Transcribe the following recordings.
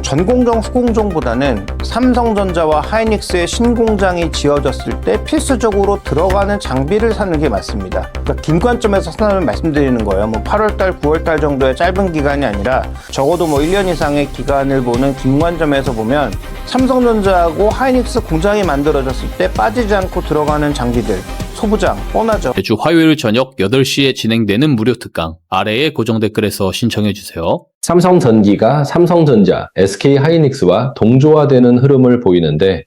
전공정, 후공정보다는 삼성전자와 하이닉스의 신공장이 지어졌을 때 필수적으로 들어가는 장비를 사는 게 맞습니다. 그러니까 긴 관점에서 사는 말씀드리는 거예요. 8월달, 9월달 정도의 짧은 기간이 아니라 적어도 1년 이상의 기간을 보는 긴 관점에서 보면 삼성전자하고 하이닉스 공장이 만들어졌을 때 빠지지 않고 들어가는 장비들, 소부장 뻔하죠. 매주 화요일 저녁 8시에 진행되는 무료 특강 아래의 고정 댓글에서 신청해주세요. 삼성전기가 삼성전자, SK하이닉스와 동조화되는 흐름을 보이는데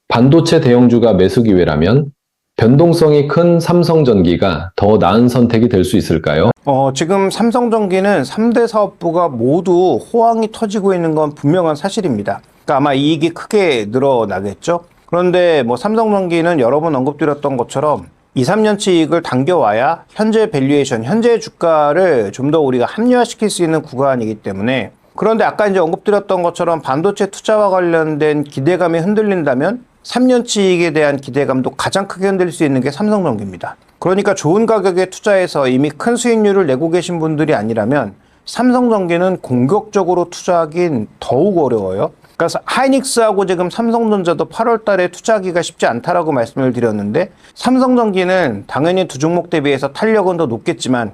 반도체 대형주가 매수 기회라면 변동성이 큰 삼성전기가 더 나은 선택이 될 수 있을까요? 지금 삼성전기는 3대 사업부가 모두 호황이 터지고 있는 건 분명한 사실입니다. 그러니까 아마 이익이 크게 늘어나겠죠. 그런데 삼성전기는 여러 번 언급드렸던 것처럼 2, 3년치 이익을 당겨와야 현재 밸류에이션, 현재 주가를 좀 더 우리가 합리화시킬 수 있는 구간이기 때문에, 그런데 아까 이제 언급드렸던 것처럼 반도체 투자와 관련된 기대감이 흔들린다면 3년치 이익에 대한 기대감도 가장 크게 흔들릴 수 있는 게 삼성전기입니다. 그러니까 좋은 가격에 투자해서 이미 큰 수익률을 내고 계신 분들이 아니라면 삼성전기는 공격적으로 투자하긴 더욱 어려워요. 그래서 하이닉스하고 지금 삼성전자도 8월 달에 투자하기가 쉽지 않다라고 말씀을 드렸는데, 삼성전기는 당연히 두 종목 대비해서 탄력은 더 높겠지만,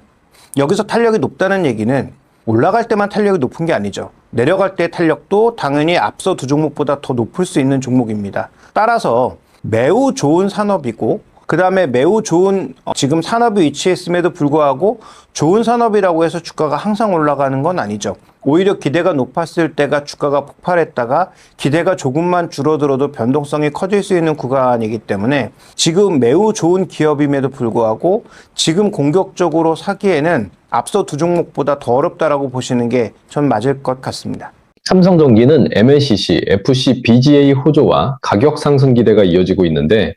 여기서 탄력이 높다는 얘기는 올라갈 때만 탄력이 높은 게 아니죠. 내려갈 때 탄력도 당연히 앞서 두 종목보다 더 높을 수 있는 종목입니다. 따라서 매우 좋은 산업이고, 그 다음에 매우 좋은 지금 산업이 위치했음에도 불구하고 좋은 산업이라고 해서 주가가 항상 올라가는 건 아니죠. 오히려 기대가 높았을 때가 주가가 폭발했다가 기대가 조금만 줄어들어도 변동성이 커질 수 있는 구간이기 때문에 지금 매우 좋은 기업임에도 불구하고 지금 공격적으로 사기에는 앞서 두 종목보다 더 어렵다라고 보시는 게 전 맞을 것 같습니다. 삼성전기는 MLCC, FC, BGA 호조와 가격 상승 기대가 이어지고 있는데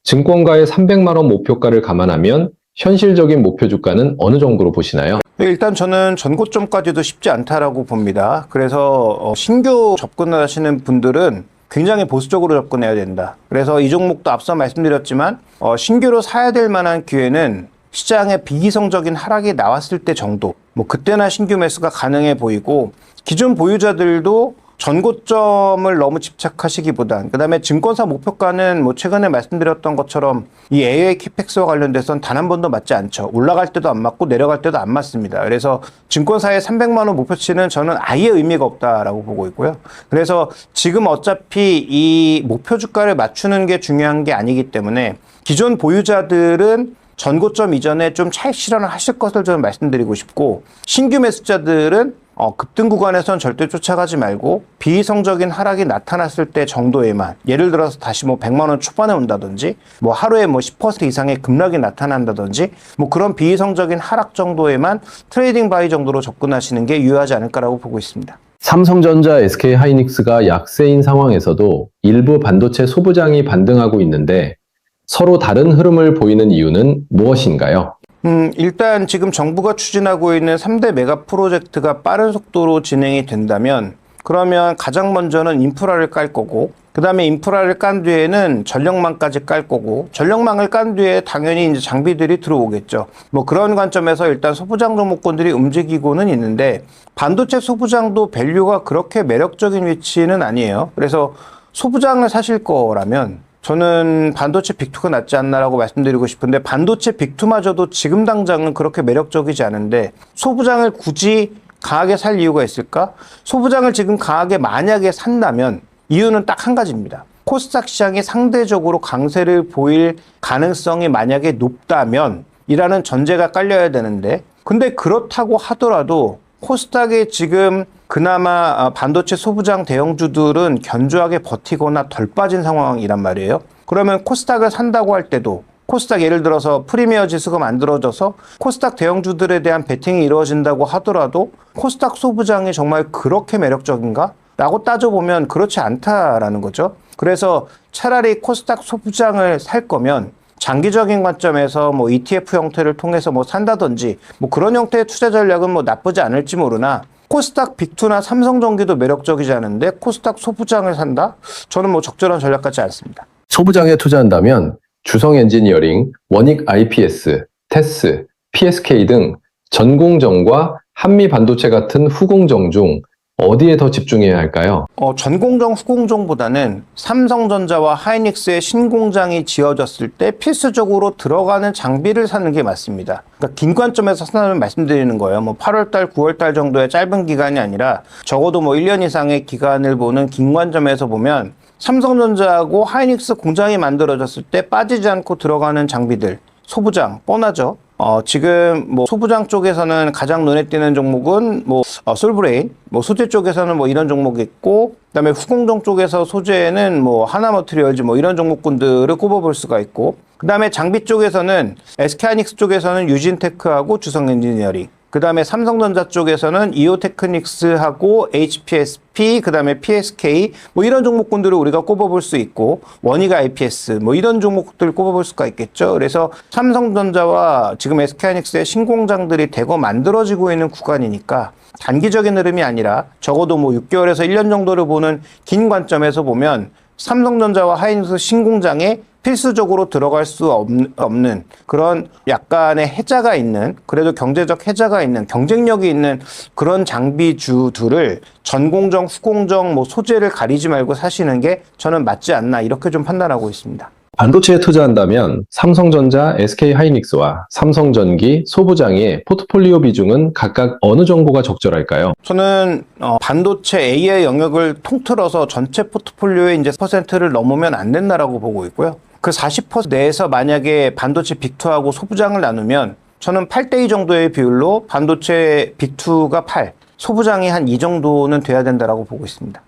증권가의 300만 원 목표가를 감안하면 현실적인 목표 주가는 어느 정도로 보시나요? 일단 저는 전고점까지도 쉽지 않다라고 봅니다. 그래서 신규 접근을 하시는 분들은 굉장히 보수적으로 접근해야 된다. 그래서 이 종목도 앞서 말씀드렸지만 신규로 사야 될 만한 기회는 시장에 비이성적인 하락이 나왔을 때 정도, 그때나 신규 매수가 가능해 보이고, 기존 보유자들도 전고점을 너무 집착하시기보단, 그 다음에 증권사 목표가는 최근에 말씀드렸던 것처럼 이 AI 키펙스와 관련돼서는 단 한 번도 맞지 않죠. 올라갈 때도 안 맞고 내려갈 때도 안 맞습니다. 그래서 증권사의 300만 원 목표치는 저는 아예 의미가 없다라고 보고 있고요. 그래서 지금 어차피 이 목표 주가를 맞추는 게 중요한 게 아니기 때문에 기존 보유자들은 전고점 이전에 좀 차익 실현을 하실 것을 저는 말씀드리고 싶고, 신규 매수자들은 급등 구간에선 절대 쫓아가지 말고 비이성적인 하락이 나타났을 때 정도에만, 예를 들어서 다시 100만 원 초반에 온다든지 하루에 10% 이상의 급락이 나타난다든지 그런 비이성적인 하락 정도에만 트레이딩 바이 정도로 접근하시는 게 유효하지 않을까라고 보고 있습니다. 삼성전자, SK하이닉스가 약세인 상황에서도 일부 반도체 소부장이 반등하고 있는데 서로 다른 흐름을 보이는 이유는 무엇인가요? 일단 지금 정부가 추진하고 있는 3대 메가 프로젝트가 빠른 속도로 진행이 된다면, 그러면 가장 먼저는 인프라를 깔 거고, 그 다음에 인프라를 깐 뒤에는 전력망까지 깔 거고, 전력망을 깐 뒤에 당연히 이제 장비들이 들어오겠죠. 그런 관점에서 일단 소부장 종목군들이 움직이고는 있는데, 반도체 소부장도 밸류가 그렇게 매력적인 위치는 아니에요. 그래서 소부장을 사실 거라면 저는 반도체 빅2가 낫지 않나라고 말씀드리고 싶은데, 반도체 빅2마저도 지금 당장은 그렇게 매력적이지 않은데 소부장을 굳이 강하게 살 이유가 있을까? 소부장을 지금 강하게 만약에 산다면 이유는 딱 한 가지입니다. 코스닥 시장이 상대적으로 강세를 보일 가능성이 만약에 높다면 이라는 전제가 깔려야 되는데, 근데 그렇다고 하더라도 코스닥에 지금 그나마 반도체 소부장 대형주들은 견조하게 버티거나 덜 빠진 상황이란 말이에요. 그러면 코스닥을 산다고 할 때도, 코스닥 예를 들어서 프리미어 지수가 만들어져서 코스닥 대형주들에 대한 베팅이 이루어진다고 하더라도 코스닥 소부장이 정말 그렇게 매력적인가? 라고 따져보면 그렇지 않다라는 거죠. 그래서 차라리 코스닥 소부장을 살 거면 장기적인 관점에서 ETF 형태를 통해서 산다든지 그런 형태의 투자 전략은 나쁘지 않을지 모르나, 코스닥 빅2나 삼성전기도 매력적이지 않은데 코스닥 소부장을 산다? 저는 적절한 전략 같지 않습니다. 소부장에 투자한다면 주성엔지니어링, 원익 IPS, 테스, PSK 등 전공정과 한미반도체 같은 후공정 중 어디에 더 집중해야 할까요? 전공정, 후공정보다는 삼성전자와 하이닉스의 신공장이 지어졌을 때 필수적으로 들어가는 장비를 사는 게 맞습니다. 그러니까 긴 관점에서 사는 말씀드리는 거예요. 8월달, 9월달 정도의 짧은 기간이 아니라 적어도 1년 이상의 기간을 보는 긴 관점에서 보면 삼성전자하고 하이닉스 공장이 만들어졌을 때 빠지지 않고 들어가는 장비들, 소부장, 뻔하죠. 지금 소부장 쪽에서는 가장 눈에 띄는 종목은 솔브레인, 소재 쪽에서는 이런 종목이 있고, 그다음에 후공정 쪽에서 소재는 하나머티리얼즈 이런 종목군들을 꼽아볼 수가 있고, 그다음에 장비 쪽에서는 SK하이닉스 쪽에서는 유진테크하고 주성엔지니어링, 그다음에 삼성전자 쪽에서는 이오테크닉스하고 HPSP, 그다음에 PSK 이런 종목군들을 우리가 꼽아볼 수 있고, 원익 IPS 이런 종목들을 꼽아볼 수가 있겠죠. 그래서 삼성전자와 지금 SK하이닉스의 신공장들이 대거 만들어지고 있는 구간이니까 단기적인 흐름이 아니라 적어도 6개월에서 1년 정도를 보는 긴 관점에서 보면 삼성전자와 하이닉스 신공장에 필수적으로 들어갈 수 없는 그런 약간의 해자가 있는, 그래도 경제적 해자가 있는, 경쟁력이 있는 그런 장비주들을 전공정, 후공정, 소재를 가리지 말고 사시는 게 저는 맞지 않나, 이렇게 좀 판단하고 있습니다. 반도체에 투자한다면 삼성전자, SK하이닉스와 삼성전기, 소부장의 포트폴리오 비중은 각각 어느 정도가 적절할까요? 저는 반도체 AI 영역을 통틀어서 전체 포트폴리오의 이제 퍼센트를 넘으면 안 된다라고 보고 있고요. 그 40% 내에서 만약에 반도체 빅2하고 소부장을 나누면 저는 8대2 정도의 비율로 반도체 빅2가 8, 소부장이 한 2 정도는 돼야 된다라고 보고 있습니다.